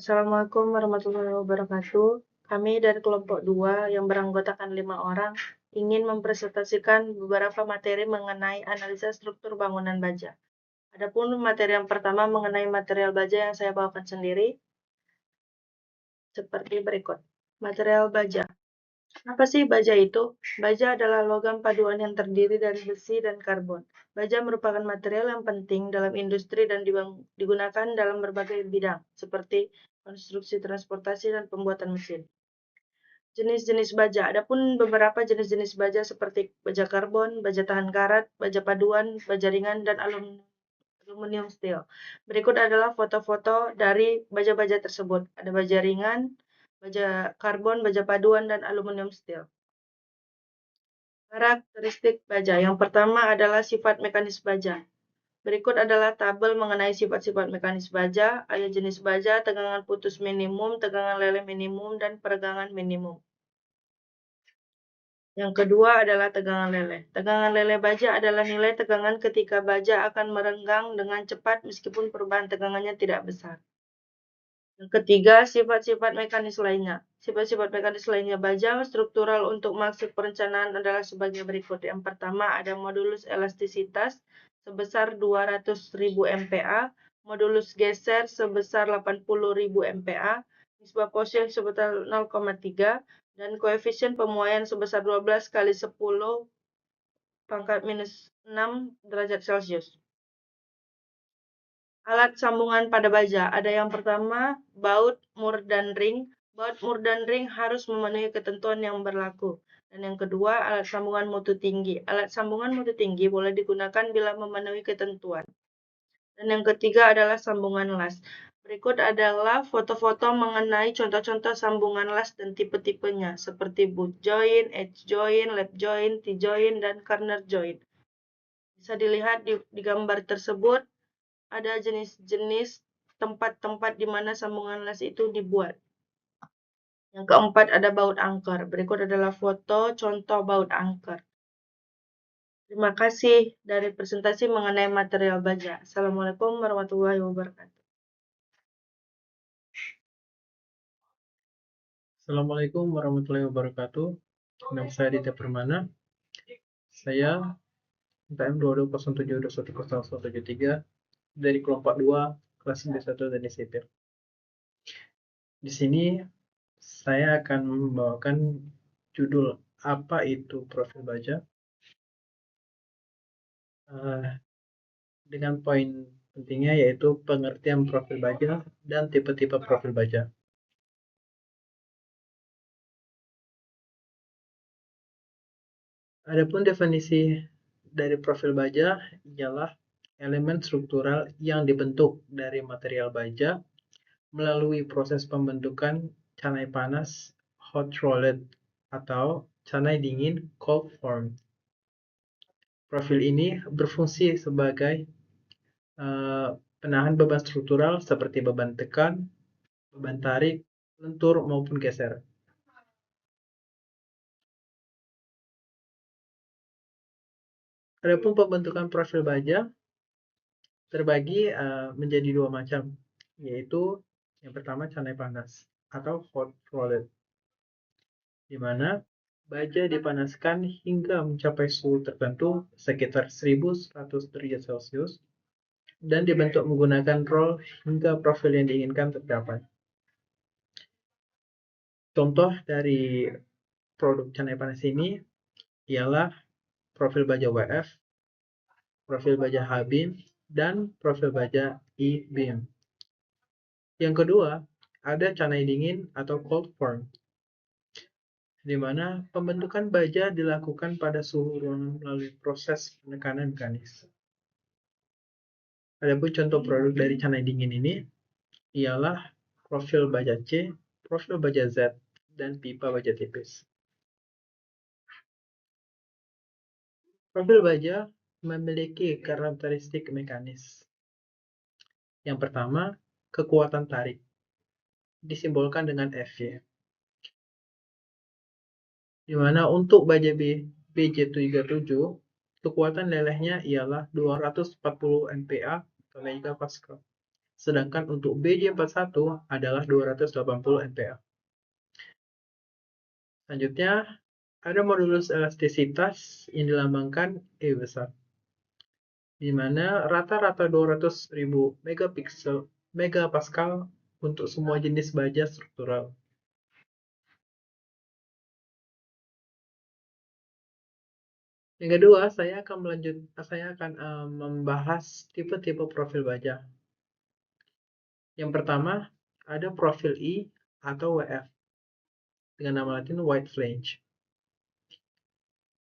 Assalamualaikum warahmatullahi wabarakatuh. Kami dari kelompok 2 yang beranggotakan 5 orang ingin mempresentasikan beberapa materi mengenai analisa struktur bangunan baja. Adapun materi yang pertama mengenai material baja yang saya bawakan sendiri seperti berikut. Material baja. Apa sih baja itu? Baja adalah logam paduan yang terdiri dari besi dan karbon. Baja merupakan material yang penting dalam industri dan digunakan dalam berbagai bidang, seperti konstruksi transportasi dan pembuatan mesin. Jenis-jenis baja. Adapun beberapa jenis-jenis baja seperti baja karbon, baja tahan karat, baja paduan, baja ringan, dan aluminium steel. Berikut adalah foto-foto dari baja-baja tersebut. Ada baja ringan, baja karbon, baja paduan, dan aluminium steel. Karakteristik baja. Yang pertama adalah sifat mekanis baja. Berikut adalah tabel mengenai sifat-sifat mekanis baja, ada jenis baja, tegangan putus minimum, tegangan leleh minimum, dan peregangan minimum. Yang kedua adalah tegangan leleh. Tegangan leleh baja adalah nilai tegangan ketika baja akan merenggang dengan cepat meskipun perubahan tegangannya tidak besar. Yang ketiga, sifat-sifat mekanis lainnya. Sifat-sifat mekanis lainnya baja struktural untuk maksud perencanaan adalah sebagai berikut. Yang pertama ada modulus elastisitas sebesar 200.000 MPa, modulus geser sebesar 80.000 MPa, nisbah Poisson sebesar 0,3, dan koefisien pemuaian sebesar 12 kali 10 pangkat minus 6 derajat Celcius. Alat sambungan pada baja. Ada yang pertama, baut, mur, dan ring. Baut, mur, dan ring harus memenuhi ketentuan yang berlaku. Dan yang kedua, alat sambungan mutu tinggi. Alat sambungan mutu tinggi boleh digunakan bila memenuhi ketentuan. Dan yang ketiga adalah sambungan las. Berikut adalah foto-foto mengenai contoh-contoh sambungan las dan tipe-tipenya, seperti butt joint, edge joint, lap joint, T-joint, dan corner joint. Bisa dilihat di gambar tersebut, ada jenis-jenis tempat-tempat di mana sambungan las itu dibuat. Yang keempat ada baut angker. Berikut adalah foto contoh baut angker. Terima kasih dari presentasi mengenai material baja. Assalamualaikum warahmatullahi wabarakatuh. Assalamualaikum warahmatullahi wabarakatuh. Nama saya Aditya Permana. Saya KM 2207210173 dari kelompok 2 kelas B1 Teknik Sipil. Di sini saya akan membawakan judul apa itu profil baja dengan poin pentingnya yaitu pengertian profil baja dan tipe-tipe profil baja. Adapun definisi dari profil baja ialah elemen struktural yang dibentuk dari material baja melalui proses pembentukan canai panas hot rolled atau canai dingin cold formed. Profil ini berfungsi sebagai penahan beban struktural seperti beban tekan, beban tarik, lentur maupun geser. Adapun pembentukan profil baja terbagi menjadi dua macam, yaitu yang pertama canai panas atau hot rolled, di mana baja dipanaskan hingga mencapai suhu tertentu sekitar 1100 derajat Celcius dan dibentuk menggunakan roll hingga profil yang diinginkan tercapai. Contoh dari produk canai panas ini ialah profil baja WF, profil baja H-beam, dan profil baja E-beam. Yang kedua, ada canai dingin atau cold form, di mana pembentukan baja dilakukan pada suhu ruangan melalui proses penekanan mekanis. Adapun contoh produk dari canai dingin ini ialah profil baja C, profil baja Z, dan pipa baja tipis. Profil baja memiliki karakteristik mekanis. Yang pertama, kekuatan tarik, disimbolkan dengan Fy. Di mana untuk baja BJ37, kekuatan lelehnya ialah 240 MPa atau megapascal. sedangkan untuk BJ41 adalah 280 MPa. Selanjutnya, ada modulus elastisitas yang dilambangkan E besar, di mana rata-rata 200.000 megapascal untuk semua jenis baja struktural. Yang kedua, saya akan membahas tipe-tipe profil baja. Yang pertama, ada profil I atau WF, dengan nama latin white flange.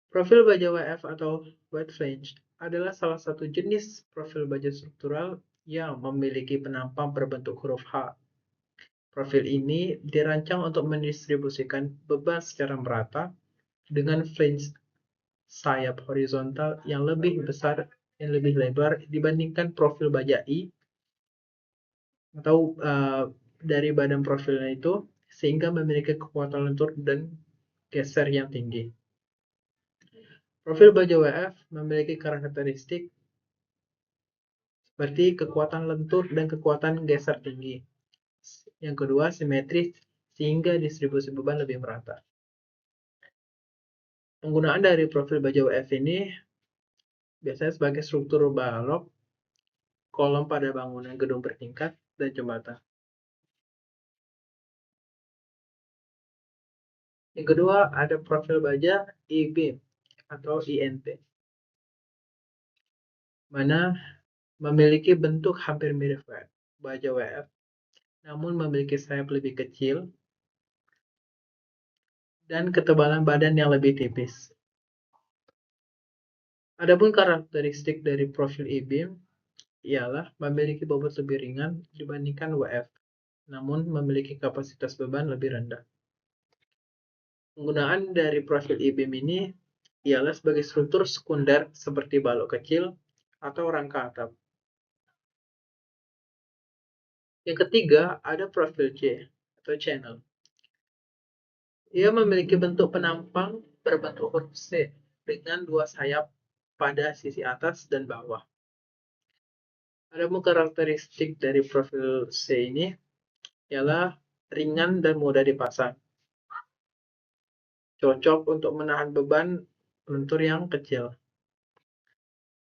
Profil baja WF atau white flange adalah salah satu jenis profil baja struktural yang memiliki penampang berbentuk huruf H. Profil ini dirancang untuk mendistribusikan beban secara merata dengan flange sayap horizontal yang lebih besar dan lebih lebar dibandingkan profil baja I atau dari badan profilnya itu, sehingga memiliki kekuatan lentur dan geser yang tinggi. Profil baja WF memiliki karakteristik seperti kekuatan lentur dan kekuatan geser tinggi. Yang kedua, simetris sehingga distribusi beban lebih merata. Penggunaan dari profil baja WF ini biasanya sebagai struktur balok, kolom pada bangunan gedung bertingkat, dan jembatan. Yang kedua, ada profil baja I-beam atau INT, mana memiliki bentuk hampir mirip baja WF, namun memiliki sayap lebih kecil dan ketebalan badan yang lebih tipis. Adapun karakteristik dari profil I-beam ialah memiliki bobot lebih ringan dibandingkan WF, namun memiliki kapasitas beban lebih rendah. Penggunaan dari profil I-beam ini ialah sebagai struktur sekunder seperti balok kecil atau rangka atap. Yang ketiga, ada profil C atau channel. Ia memiliki bentuk penampang berbentuk huruf C dengan dua sayap pada sisi atas dan bawah. Adapun karakteristik dari profil C ini ialah ringan dan mudah dipasang. Cocok untuk menahan beban lentur yang kecil.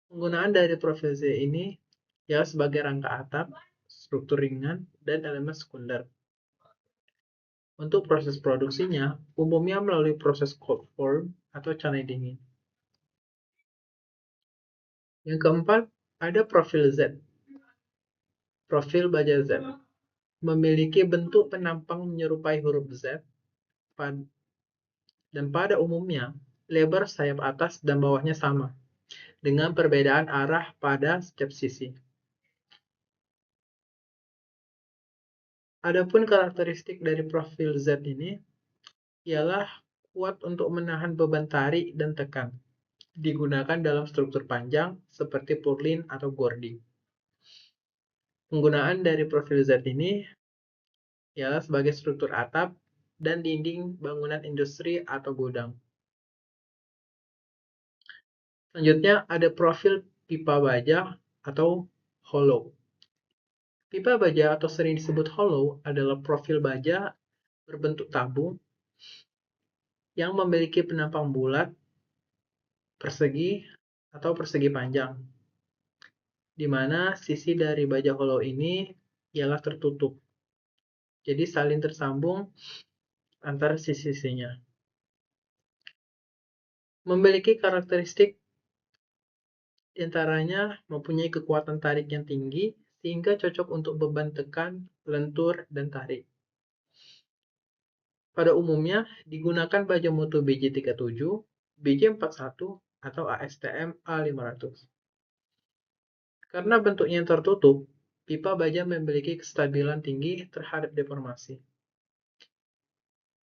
Penggunaan dari profil C ini ialah sebagai rangka atap, struktur ringan, dan elemen sekunder. Untuk proses produksinya, umumnya melalui proses cold form atau canai dingin. Yang keempat, ada profil Z. Profil baja Z memiliki bentuk penampang menyerupai huruf Z, dan pada umumnya lebar sayap atas dan bawahnya sama, dengan perbedaan arah pada setiap sisi. Adapun karakteristik dari profil Z ini ialah kuat untuk menahan beban tarik dan tekan. Digunakan dalam struktur panjang seperti purlin atau gording. Penggunaan dari profil Z ini ialah sebagai struktur atap dan dinding bangunan industri atau gudang. Selanjutnya ada profil pipa baja atau hollow. Pipa baja atau sering disebut hollow adalah profil baja berbentuk tabung yang memiliki penampang bulat, persegi, atau persegi panjang, di mana sisi dari baja hollow ini ialah tertutup. Jadi saling tersambung antara sisi-sisinya. Memiliki karakteristik diantaranya mempunyai kekuatan tarik yang tinggi sehingga cocok untuk beban tekan, lentur, dan tarik. Pada umumnya digunakan baja mutu BJ37, BJ41, atau ASTM A500. Karena bentuknya yang tertutup, pipa baja memiliki kestabilan tinggi terhadap deformasi.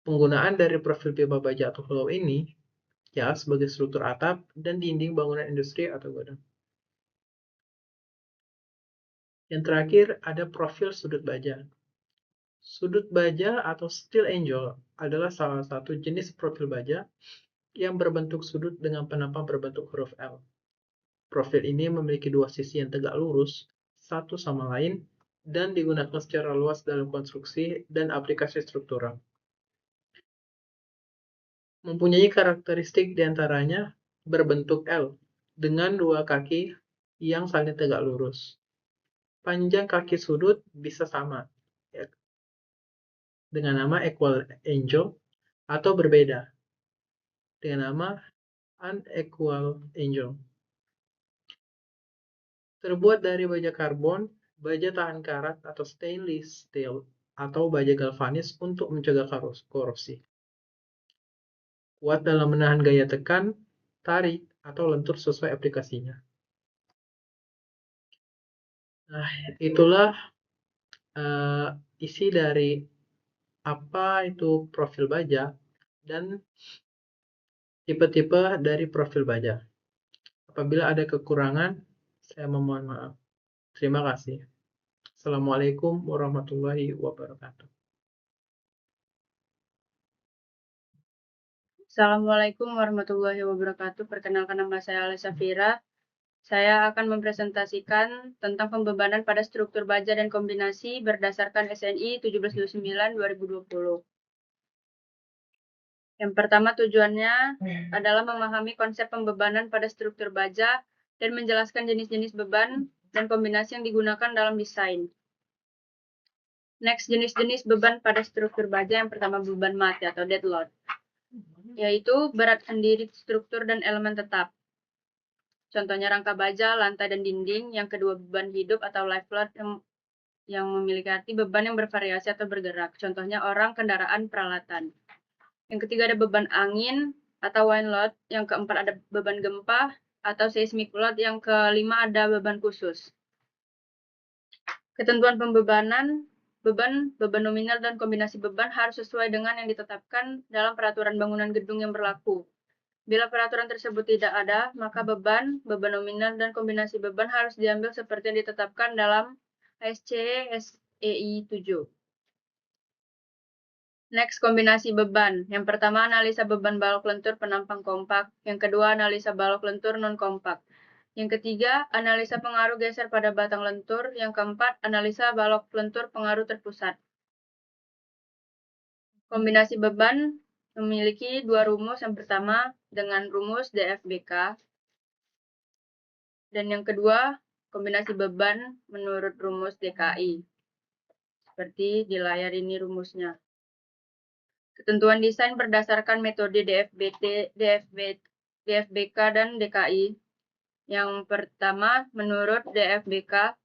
Penggunaan dari profil pipa baja atau hollow ini ya sebagai struktur atap dan dinding bangunan industri atau gudang. Yang terakhir ada profil sudut baja. Sudut baja atau steel angle adalah salah satu jenis profil baja yang berbentuk sudut dengan penampang berbentuk huruf L. Profil ini memiliki dua sisi yang tegak lurus satu sama lain dan digunakan secara luas dalam konstruksi dan aplikasi struktural. Mempunyai karakteristik diantaranya berbentuk L dengan dua kaki yang saling tegak lurus. Panjang kaki sudut bisa sama dengan nama equal angle atau berbeda dengan nama unequal angle. Terbuat dari baja karbon, baja tahan karat atau stainless steel, atau baja galvanis untuk mencegah korrosi. Kuat dalam menahan gaya tekan, tarik, atau lentur sesuai aplikasinya. Nah, itulah isi dari apa itu profil baja dan tipe-tipe dari profil baja. Apabila ada kekurangan, saya memohon maaf. Terima kasih. Assalamualaikum warahmatullahi wabarakatuh. Assalamualaikum warahmatullahi wabarakatuh. Perkenalkan, nama saya Alisa Fira. Saya akan mempresentasikan tentang pembebanan pada struktur baja dan kombinasi berdasarkan SNI 1729/2020. Yang pertama, tujuannya adalah memahami konsep pembebanan pada struktur baja dan menjelaskan jenis-jenis beban dan kombinasi yang digunakan dalam desain. Next, jenis-jenis beban pada struktur baja. Yang pertama, beban mati atau dead load, yaitu berat sendiri struktur dan elemen tetap. Contohnya rangka baja, lantai, dan dinding. Yang kedua, beban hidup atau life load yang memiliki arti beban yang bervariasi atau bergerak. Contohnya orang, kendaraan, peralatan. Yang ketiga ada beban angin atau wind load. Yang keempat ada beban gempa atau seismic load. Yang kelima ada beban khusus. Ketentuan pembebanan, beban nominal dan kombinasi beban harus sesuai dengan yang ditetapkan dalam peraturan bangunan gedung yang berlaku. Bila peraturan tersebut tidak ada, maka beban nominal, dan kombinasi beban harus diambil seperti yang ditetapkan dalam ASCE SEI 7. Next, kombinasi beban. Yang pertama, analisa beban balok lentur penampang kompak. Yang kedua, analisa balok lentur non-kompak. Yang ketiga, analisa pengaruh geser pada batang lentur. Yang keempat, analisa balok lentur pengaruh terpusat. Kombinasi beban memiliki dua rumus. Yang pertama dengan rumus DFBK, dan yang kedua kombinasi beban menurut rumus DKI. Seperti di layar ini rumusnya. Ketentuan desain berdasarkan metode DFBK dan DKI. Yang pertama, menurut DFBK,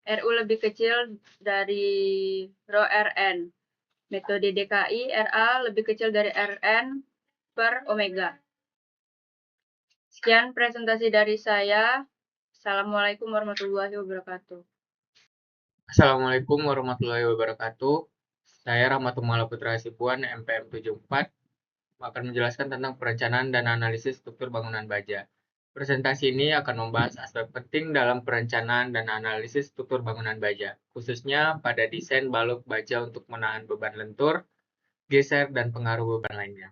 RU lebih kecil dari rho Rn. Metode DKI, RA lebih kecil dari Rn per omega. Sekian presentasi dari saya. Assalamualaikum warahmatullahi wabarakatuh. Assalamualaikum warahmatullahi wabarakatuh. Saya Rahmatullah Putra Hasibuan, MPM 74, akan menjelaskan tentang perencanaan dan analisis struktur bangunan baja. Presentasi ini akan membahas aspek penting dalam perencanaan dan analisis struktur bangunan baja, khususnya pada desain balok baja untuk menahan beban lentur, geser, dan pengaruh beban lainnya.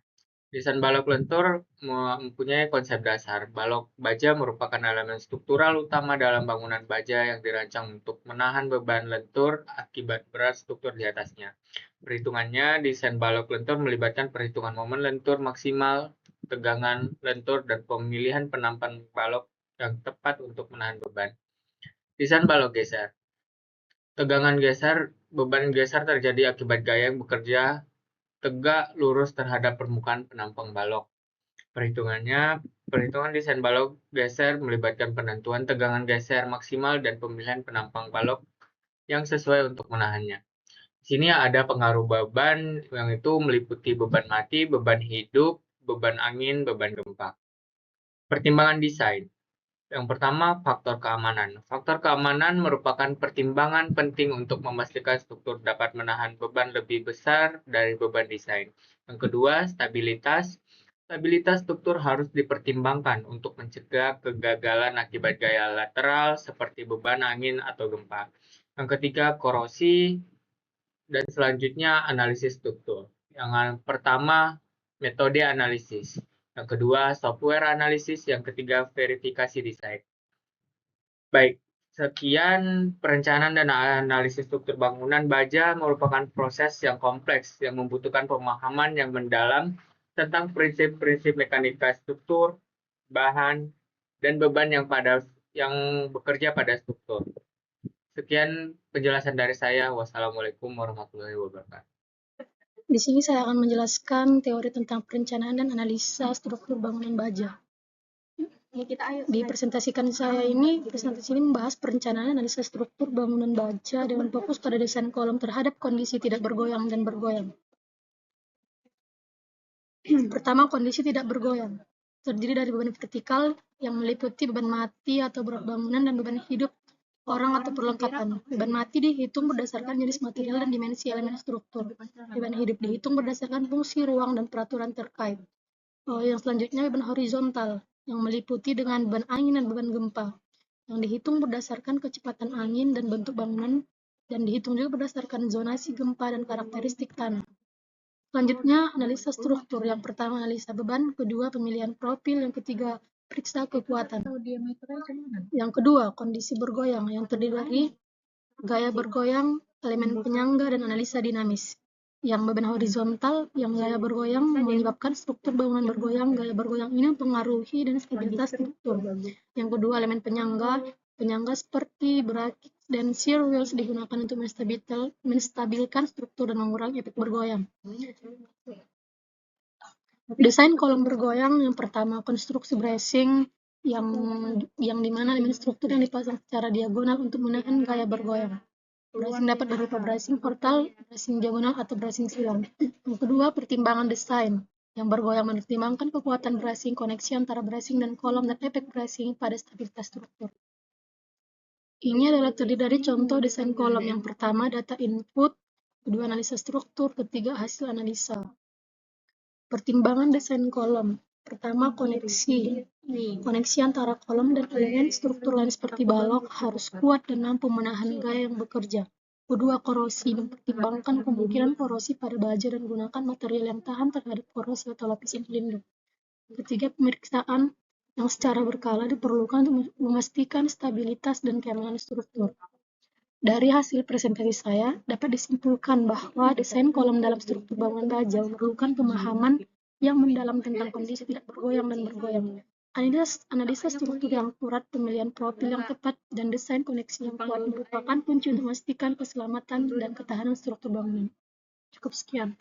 Desain balok lentur mempunyai konsep dasar. Balok baja merupakan elemen struktural utama dalam bangunan baja yang dirancang untuk menahan beban lentur akibat berat struktur di atasnya. Perhitungannya, desain balok lentur melibatkan perhitungan momen lentur maksimal, tegangan lentur, dan pemilihan penampan balok yang tepat untuk menahan beban. Desain balok geser. Tegangan geser, beban geser terjadi akibat gaya yang bekerja tegak lurus terhadap permukaan penampang balok. Perhitungan desain balok geser melibatkan penentuan tegangan geser maksimal dan pemilihan penampang balok yang sesuai untuk menahannya. Di sini ada pengaruh beban yang itu meliputi beban mati, beban hidup, beban angin, beban gempa. Pertimbangan desain. Yang pertama, faktor keamanan. Faktor keamanan merupakan pertimbangan penting untuk memastikan struktur dapat menahan beban lebih besar dari beban desain. Yang kedua, stabilitas. Stabilitas struktur harus dipertimbangkan untuk mencegah kegagalan akibat gaya lateral seperti beban angin atau gempa. Yang ketiga, korosi. Dan selanjutnya, analisis struktur. Yang pertama, metode analisis. Yang kedua, software analisis. Yang ketiga, verifikasi desain. Baik, Sekian, perencanaan dan analisis struktur bangunan baja merupakan proses yang kompleks yang membutuhkan pemahaman yang mendalam tentang prinsip-prinsip mekanika struktur, bahan, dan beban yang bekerja pada struktur. Sekian penjelasan dari saya. Wassalamualaikum warahmatullahi wabarakatuh. Di sini saya akan menjelaskan teori tentang perencanaan dan analisa struktur bangunan baja. Di presentasi ini membahas perencanaan dan analisa struktur bangunan baja dengan fokus pada desain kolom terhadap kondisi tidak bergoyang dan bergoyang. Pertama, kondisi tidak bergoyang. Terdiri dari beban vertikal yang meliputi beban mati atau berat bangunan dan beban hidup orang atau perlengkapan. Beban mati dihitung berdasarkan jenis material dan dimensi elemen struktur. Beban hidup dihitung berdasarkan fungsi ruang dan peraturan terkait. Yang selanjutnya beban horizontal yang meliputi dengan beban angin dan beban gempa. Yang dihitung berdasarkan kecepatan angin dan bentuk bangunan dan dihitung juga berdasarkan zonasi gempa dan karakteristik tanah. Selanjutnya, analisa struktur. Yang pertama, analisa beban. Kedua, pemilihan profil. Yang ketiga, periksa kekuatan. Yang kedua, kondisi bergoyang yang terdiri dari gaya bergoyang, elemen penyangga, dan analisa dinamis. Yang beban horizontal, yang gaya bergoyang menyebabkan struktur bangunan bergoyang. Gaya bergoyang ini mempengaruhi dan stabilitas struktur. Yang kedua, elemen penyangga. Penyangga seperti brakit dan shear wheels digunakan untuk menstabilkan struktur dan mengurangi efek bergoyang. Desain kolom bergoyang. Yang pertama, konstruksi bracing yang dimana elemen struktur yang dipasang secara diagonal untuk menahan gaya bergoyang. Bracing dapat berupa bracing horizontal, bracing diagonal, atau bracing silang. Yang kedua, pertimbangan desain. Yang bergoyang mempertimbangkan kekuatan bracing, koneksi antara bracing dan kolom, dan efek bracing pada stabilitas struktur. Ini adalah terdiri dari contoh desain kolom. Yang pertama, data input. Kedua, analisa struktur. Ketiga, hasil analisa. Pertimbangan desain kolom. Pertama, koneksi. Koneksi antara kolom dan elemen struktur lain seperti balok harus kuat dan mampu menahan gaya yang bekerja. Kedua, korosi. Mempertimbangkan kemungkinan korosi pada baja dan gunakan material yang tahan terhadap korosi atau lapisan pelindung. Ketiga, pemeriksaan yang secara berkala diperlukan untuk memastikan stabilitas dan keamanan struktur. Dari hasil presentasi saya, dapat disimpulkan bahwa desain kolom dalam struktur bangunan baja memerlukan pemahaman yang mendalam tentang kondisi tidak bergoyang dan bergoyang. Analisa struktur yang akurat, pemilihan profil yang tepat, dan desain koneksi yang kuat merupakan kunci untuk memastikan keselamatan dan ketahanan struktur bangunan. Cukup sekian.